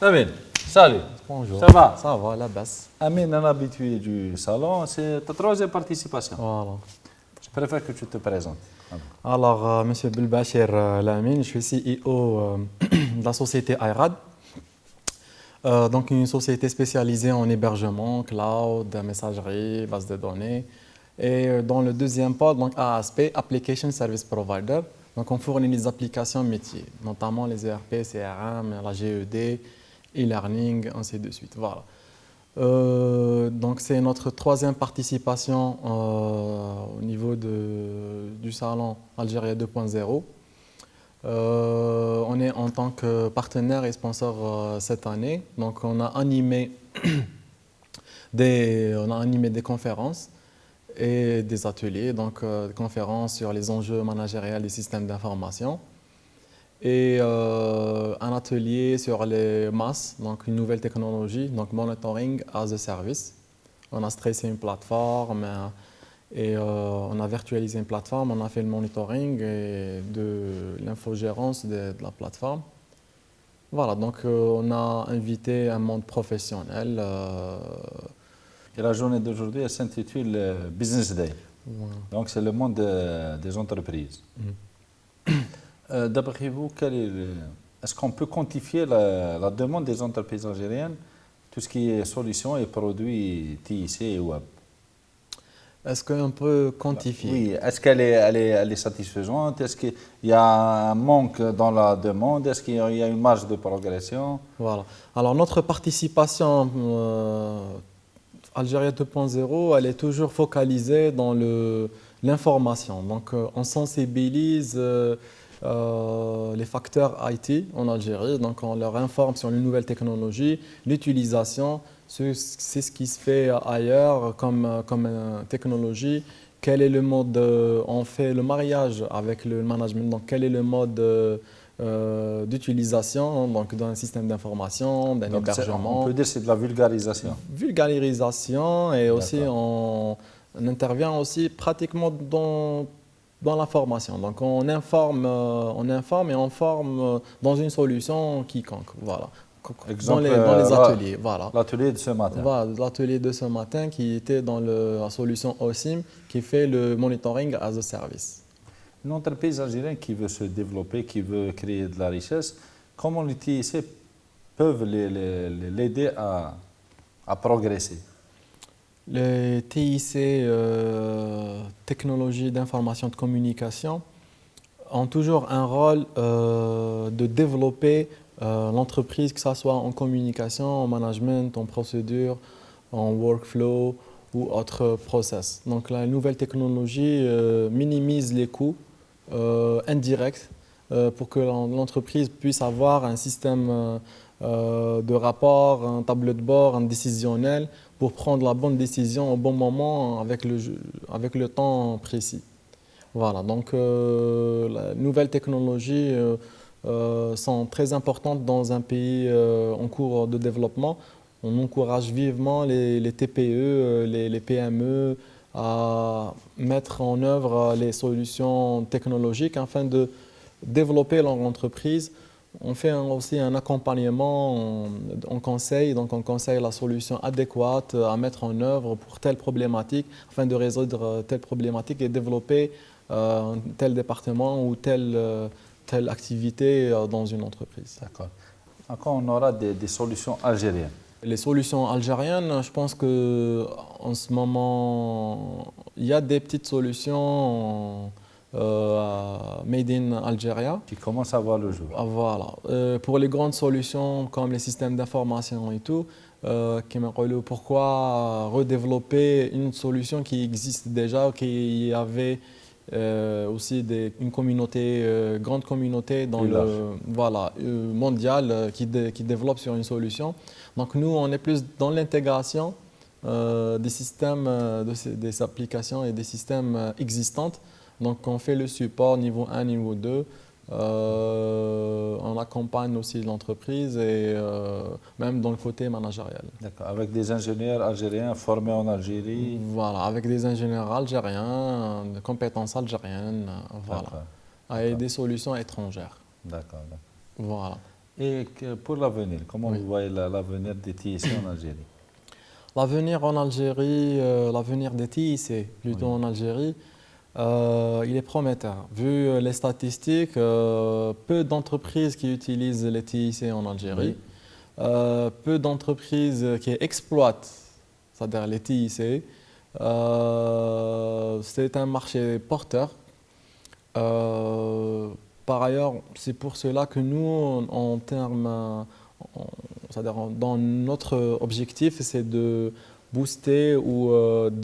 Amine, salut. Bonjour. Ça va? Ça va, la basse. Amine, un habitué du salon, c'est ta troisième participation. Voilà. Je préfère que tu te présentes. Alors, Monsieur Belbachir Lamine, je suis CEO de la société IRAD. Donc, une société spécialisée en hébergement, cloud, messagerie, base de données. Et dans le deuxième pôle, donc ASP, Application Service Provider. Donc, on fournit des applications métiers, notamment les ERP, CRM, la GED, e-learning, ainsi de suite. Voilà. Donc c'est notre troisième participation au niveau du salon Algérie 2.0. On est en tant que partenaire et sponsor cette année. Donc on a animé des conférences et des ateliers, donc des conférences sur les enjeux managériels des systèmes d'information et un atelier sur les MAS, donc une nouvelle technologie, donc Monitoring as a Service. On a stressé une plateforme et on a virtualisé une plateforme, on a fait le monitoring et de l'infogérance de la plateforme. Voilà, donc on a invité un monde professionnel. Et la journée d'aujourd'hui, elle s'intitule Business Day. Voilà. Donc c'est le monde des entreprises. D'après vous, est-ce qu'on peut quantifier la demande des entreprises algériennes, tout ce qui est solutions et produits TIC et web? Est-ce qu'on peut quantifier? Oui, est-ce qu'elle est satisfaisante? Est-ce qu'il y a un manque dans la demande? Est-ce qu'il y a une marge de progression? Voilà. Alors notre participation Algérie 2.0, elle est toujours focalisée dans l'information. Donc on sensibilise les facteurs IT en Algérie, donc on leur informe sur les nouvelles technologies, l'utilisation, c'est ce qui se fait ailleurs comme technologie. Quel est le mode, on fait le mariage avec le management, donc quel est le mode d'utilisation donc d'un système d'information, d'un Donc on hébergement. peut dire que c'est de la vulgarisation. Vulgarisation et aussi D'accord. on intervient aussi pratiquement dans la formation. Donc on informe et on forme dans une solution quiconque. Voilà. Exemple, Dans les ateliers. Voilà. l'atelier de ce matin. Voilà, l'atelier de ce matin qui était dans la solution OSIM qui fait le monitoring as a service. Une entreprise algérienne qui veut se développer, qui veut créer de la richesse, comment les TIC peuvent l'aider à progresser? Les TIC, technologies d'information et de communication, ont toujours un rôle de développer l'entreprise, que ce soit en communication, en management, en procédure, en workflow ou autre process. Donc la nouvelle technologie minimise les coûts indirects pour que l'entreprise puisse avoir un système de rapport, un tableau de bord, un décisionnel pour prendre la bonne décision au bon moment avec le temps précis. Voilà, donc les nouvelles technologies sont très importantes dans un pays en cours de développement. On encourage vivement les TPE, les PME à mettre en œuvre les solutions technologiques afin de développer leur entreprise. On fait aussi un accompagnement, on conseille, donc on conseille la solution adéquate à mettre en œuvre pour telle problématique afin de résoudre telle problématique et développer tel département ou telle activité dans une entreprise. D'accord. Encore, on aura des solutions algériennes. Les solutions algériennes, je pense qu'en ce moment, il y a des petites solutions made in Algeria. Qui commencent à voir le jour. Voilà. Pour les grandes solutions comme les systèmes d'information et tout, pourquoi redévelopper une solution qui existe déjà, qui avait aussi une communauté, grande communauté mondiale qui développe sur une solution. Donc nous, on est plus dans l'intégration des systèmes, des applications et des systèmes existantes. Donc on fait le support niveau 1, niveau 2. On accompagne aussi l'entreprise et même dans le côté managérial. D'accord. Avec des ingénieurs algériens formés en Algérie. Voilà, avec des ingénieurs algériens, de compétences algériennes, voilà. Et des solutions étrangères. D'accord. Voilà. Et pour l'avenir, comment Oui. vous voyez l'avenir des TIC en Algérie? L'avenir en Algérie, l'avenir des TIC plutôt Oui. en Algérie, il est prometteur. Vu les statistiques, peu d'entreprises qui utilisent les TIC en Algérie, Oui. peu d'entreprises qui exploitent, c'est-à-dire les TIC. C'est un marché porteur. Euh, Par ailleurs, c'est pour cela que nous, en termes, c'est-à-dire dans notre objectif, c'est de booster ou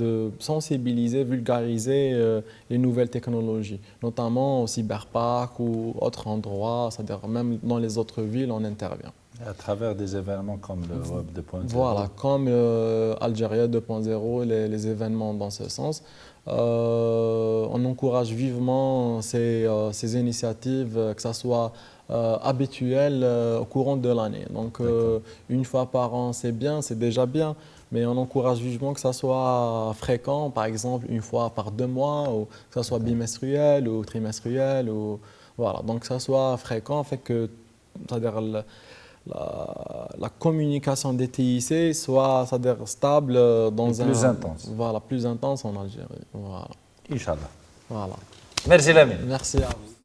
de sensibiliser, vulgariser les nouvelles technologies, notamment au cyberparc ou autres endroits, c'est-à-dire même dans les autres villes, on intervient. À travers des événements comme le Web 2.0. Voilà, comme Algérie 2.0, les événements dans ce sens. On encourage vivement ces initiatives, que ce soit habituel au courant de l'année. Donc, D'accord. une fois par an, c'est bien, c'est déjà bien, mais on encourage vivement que ça soit fréquent, par exemple une fois par 2 mois, ou que ça soit D'accord. bimestriel ou trimestriel. Voilà, donc que ça soit fréquent, fait que, c'est-à-dire la communication des TIC soit, c'est-à-dire stable Et dans plus intense. voilà, plus intense en Algérie. Voilà. Inch'Allah. Voilà. Merci Lamine. Merci à vous.